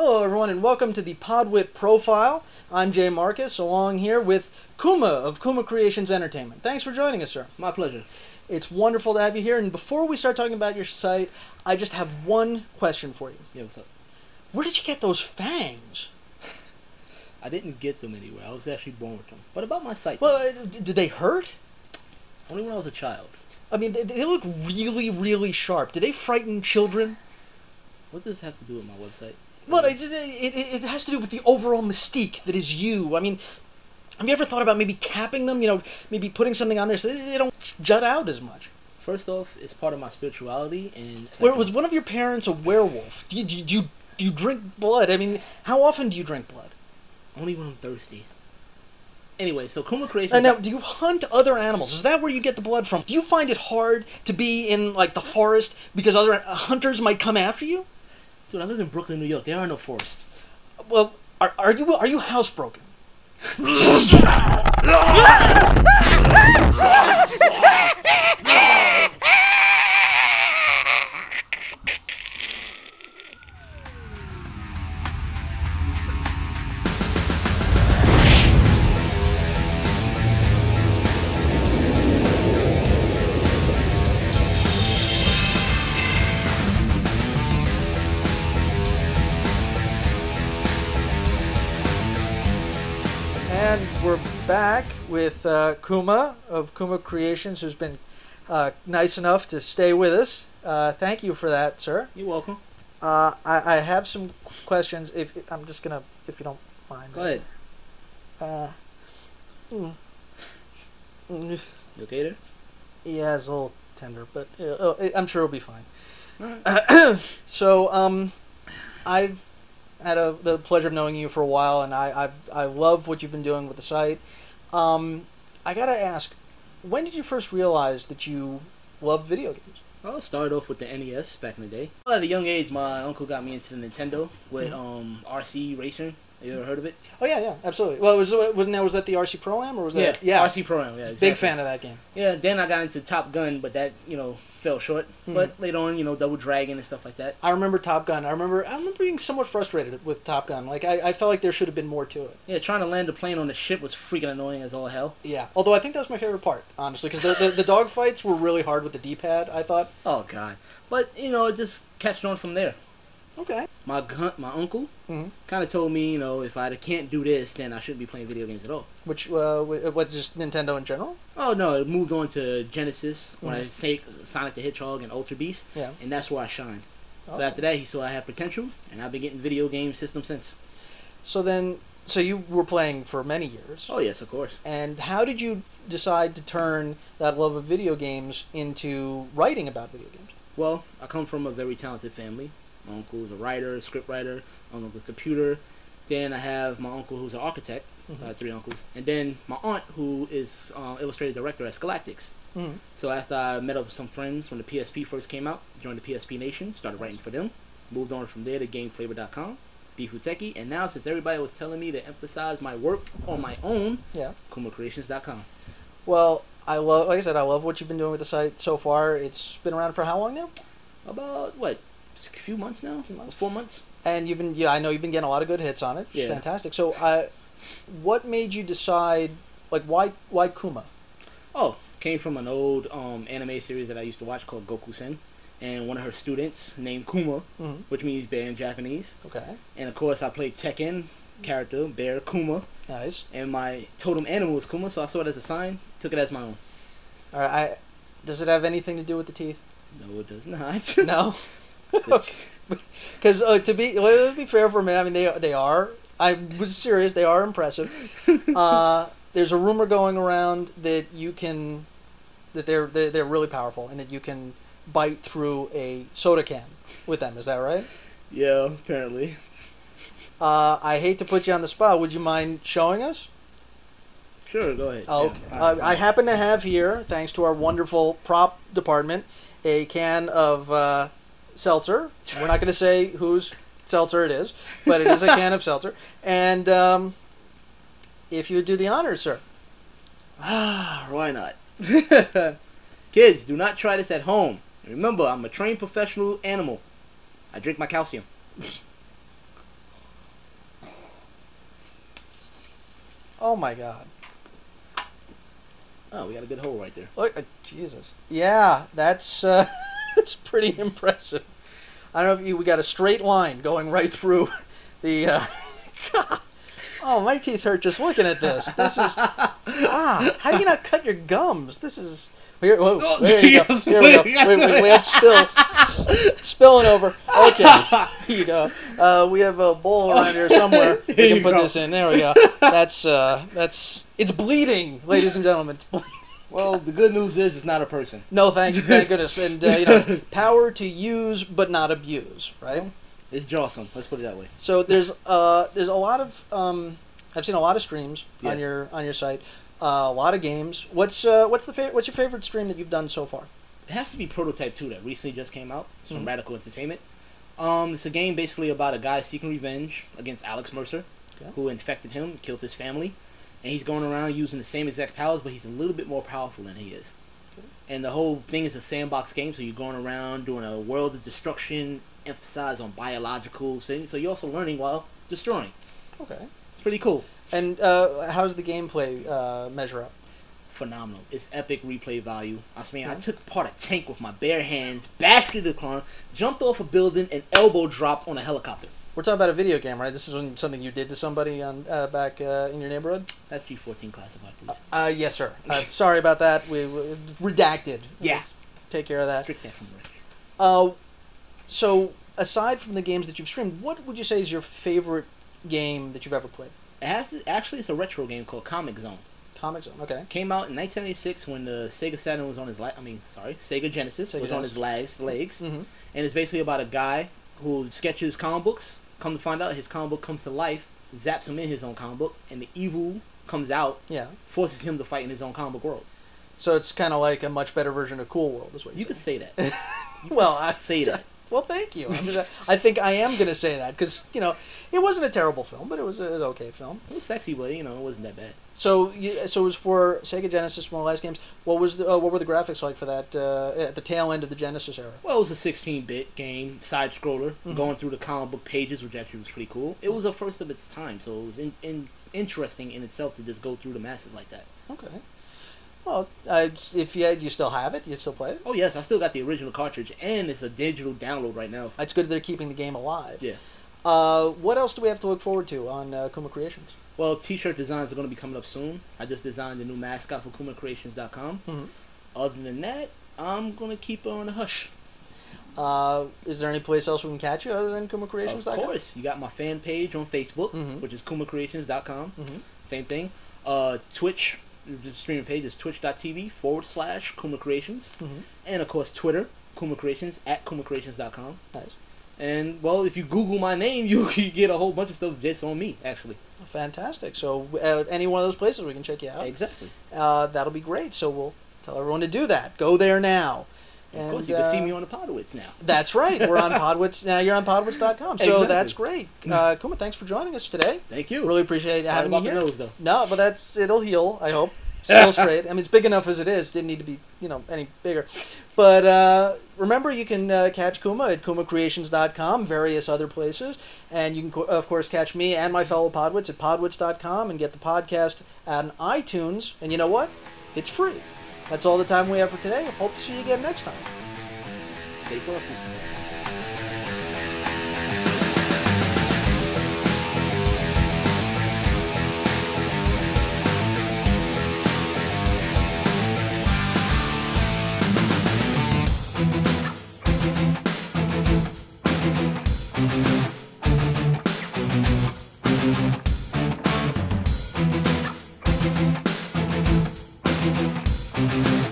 Hello everyone and welcome to the Podwit Profile. I'm Jay Marcus, along here with Kuma of Kuma Kreations Entertainment. Thanks for joining us, sir. My pleasure. It's wonderful to have you here, and before we start talking about your site, I just have one question for you. Yeah, what's up? Where did you get those fangs? I didn't get them anywhere. I was actually born with them. But about my site, Well, did they hurt? only when I was a child. I mean, they look really, really sharp. Do they frighten children? What does this have to do with my website? Well, it has to do with the overall mystique that is you. I mean, have you ever thought about maybe capping them? You know, maybe putting something on there so they don't jut out as much? First off, it's part of my spirituality, and Where was one of your parents a werewolf? Do you drink blood? I mean, how often do you drink blood? only when I'm thirsty. Anyway, so Kuma Kreations... Now, do you hunt other animals? Is that where you get the blood from? Do you find it hard to be in, like, the forest because other hunters might come after you? Dude, I live in Brooklyn, New York. There are no forests. Well, are you housebroken? And we're back with Kuma of Kuma Kreations, who's been nice enough to stay with us. Thank you for that, sir. You're welcome. I have some questions. If you don't mind. Go ahead. Mm. You okay there? Yeah, it's a little tender, but I'm sure it'll be fine. Alright. So, I've had the pleasure of knowing you for a while, and I love what you've been doing with the site. I gotta ask, when did you first realize that you love video games? Well, I started off with the NES back in the day. Well, at a young age, my uncle got me into the Nintendo with RC Racing. You ever heard of it? Oh yeah, absolutely. Well, was that the RC Pro-Am, or was that? Yeah, RC Pro-Am. Yeah, exactly. Big fan of that game. Yeah, then I got into Top Gun, but that fell short. But later on, Double Dragon and stuff like that. I remember Top Gun. I remember being somewhat frustrated with Top Gun. Like I felt like there should have been more to it. Yeah, trying to land a plane on the ship was freaking annoying as all hell. Yeah, although I think that was my favorite part, honestly, because the dog fights were really hard with the D-pad, I thought. Oh god, but it just catched on from there. Okay. My uncle kind of told me, if I can't do this, then I shouldn't be playing video games at all. Which, what, just Nintendo in general? Oh, no, it moved on to Genesis when I say Sonic the Hedgehog and Ultra Beast, yeah, and that's where I shined. Okay. So after that, he saw I had potential, and I've been getting video game systems since. So you were playing for many years. Oh, yes, of course. And how did you decide to turn that love of video games into writing about video games? Well, I come from a very talented family. My uncle is a writer, a script writer, on the computer. Then I have my uncle who's an architect, 3 uncles. And then my aunt who is illustrative director at Scholastic's. So after I met up with some friends when the PSP first came out, joined the PSP Nation, started writing for them. Moved on from there to GameFlavor.com, Bifuteki, and now since everybody was telling me to emphasize my work on my own, KumaKreations.com. Well, like I said, I love what you've been doing with the site so far. It's been around for how long now? About, a few months now? 4 months? And I know you've been getting a lot of good hits on it. It's fantastic. So, what made you decide, why Kuma? Oh, came from an old anime series that I used to watch called Goku-sen. And one of her students named Kuma, which means bear in Japanese. Okay. And of course, I played Tekken character, Bear Kuma. Nice. And my totem animal was Kuma, so I saw it as a sign, took it as my own. All right. Does it have anything to do with the teeth? No, it does not. No? Because let's be fair for me, I mean they are. I was serious. They are impressive. There's a rumor going around that they're really powerful and that you can bite through a soda can with them. Is that right? Yeah, apparently. I hate to put you on the spot. Would you mind showing us? Sure, go ahead. Okay. I happen to have here, thanks to our wonderful prop department, a can of seltzer. We're not going to say whose seltzer it is, but it is a can of seltzer. And if you would do the honors, sir. Why not? Kids, do not try this at home. Remember, I'm a trained professional animal. I drink my calcium. Oh my God. Oh, we got a good hole right there. Look, Jesus. Yeah, that's it's pretty impressive. I don't know if we got a straight line going right through the. God. Oh, my teeth hurt just looking at this. This is how do you not cut your gums? This is. Here, whoa, there you go. Here we go. We had spilling over. Okay, here you go. We have a bowl around here somewhere. We can put this in. There we go. That's. It's bleeding, ladies and gentlemen. It's bleeding. Well, the good news is it's not a person. No, thank goodness. And power to use but not abuse, right? It's jawsome. Let's put it that way. So there's a lot of I've seen a lot of streams on your site, a lot of games. What's your favorite stream that you've done so far? It has to be Prototype 2 that recently just came out from Radical Entertainment. It's a game basically about a guy seeking revenge against Alex Mercer, who infected him, killed his family. And he's going around using the same exact powers, but he's a little bit more powerful than he is. Okay. And the whole thing is a sandbox game, so you're going around doing a world of destruction, emphasize on biological things, so you're also learning while destroying. Okay. It's pretty cool. And how's the gameplay measure up? Phenomenal. It's epic replay value. I mean, I took apart a tank with my bare hands, bashed it to the corner, jumped off a building, and elbow dropped on a helicopter. We're talking about a video game, right? This is something you did to somebody on back in your neighborhood? That's G14 classified, please. Yes, sir. Sorry about that. We redacted. Yeah. Let's take care of that. Strict that from the record. So, aside from the games that you've streamed, what would you say is your favorite game that you've ever played? Actually, it's a retro game called Comic Zone. Comic Zone, okay. Came out in 1986 when the Sega Saturn was on his Sega Genesis was on his legs. Mm-hmm. And it's basically about a guy who sketches comic books. Come to find out, his comic book comes to life, zaps him in his own comic book, and the evil comes out, forces him to fight in his own comic book world. So it's kind of like a much better version of Cool World, is what you could say that. I say that. Well, thank you. I think I am going to say that because it wasn't a terrible film, but it was an okay film. It was sexy, but it wasn't that bad. So it was for Sega Genesis, one of the last games. What were the graphics like for that at the tail end of the Genesis era? Well, it was a 16-bit game, side scroller, going through the comic book pages, which actually was pretty cool. It was a first of its time, so it was interesting in itself to just go through the masses like that. Okay. Well, if you still have it, you still play it? Oh, yes. I still got the original cartridge, and it's a digital download right now. It's good that they're keeping the game alive. Yeah. What else do we have to look forward to on Kuma Kreations? Well, T-shirt designs are going to be coming up soon. I just designed a new mascot for KumaKreations.com. Mm-hmm. Other than that, I'm going to keep it on the hush. Is there any place else we can catch you other than KumaKreations.com? Of course. You got my fan page on Facebook, which is KumaKreations.com. Mm-hmm. Same thing. Twitch. The streaming page is twitch.tv/Kuma Kreations. And of course Twitter, Kuma Kreations, at KumaKreations.com. Nice. And well, if you Google my name, you can get a whole bunch of stuff just on me, actually. Fantastic. So any one of those places we can check you out. Exactly. That'll be great. So we'll tell everyone to do that. Go there now. And, of course, you can see me on the Podwits now. That's right. We're on Podwits now. You're on Podwits.com. So exactly. That's great. Kuma, thanks for joining us today. Thank you. Really appreciate having you here. The nose, though. No, but it'll heal, I hope. Still straight. I mean, it's big enough as it is. Didn't need to be, any bigger. But remember, you can catch Kuma at KumaKreations.com, various other places. And you can, of course, catch me and my fellow Podwits at Podwits.com and get the podcast on iTunes. And you know what? It's free. That's all the time we have for today. Hope to see you again next time. Stay frosty. Thank you.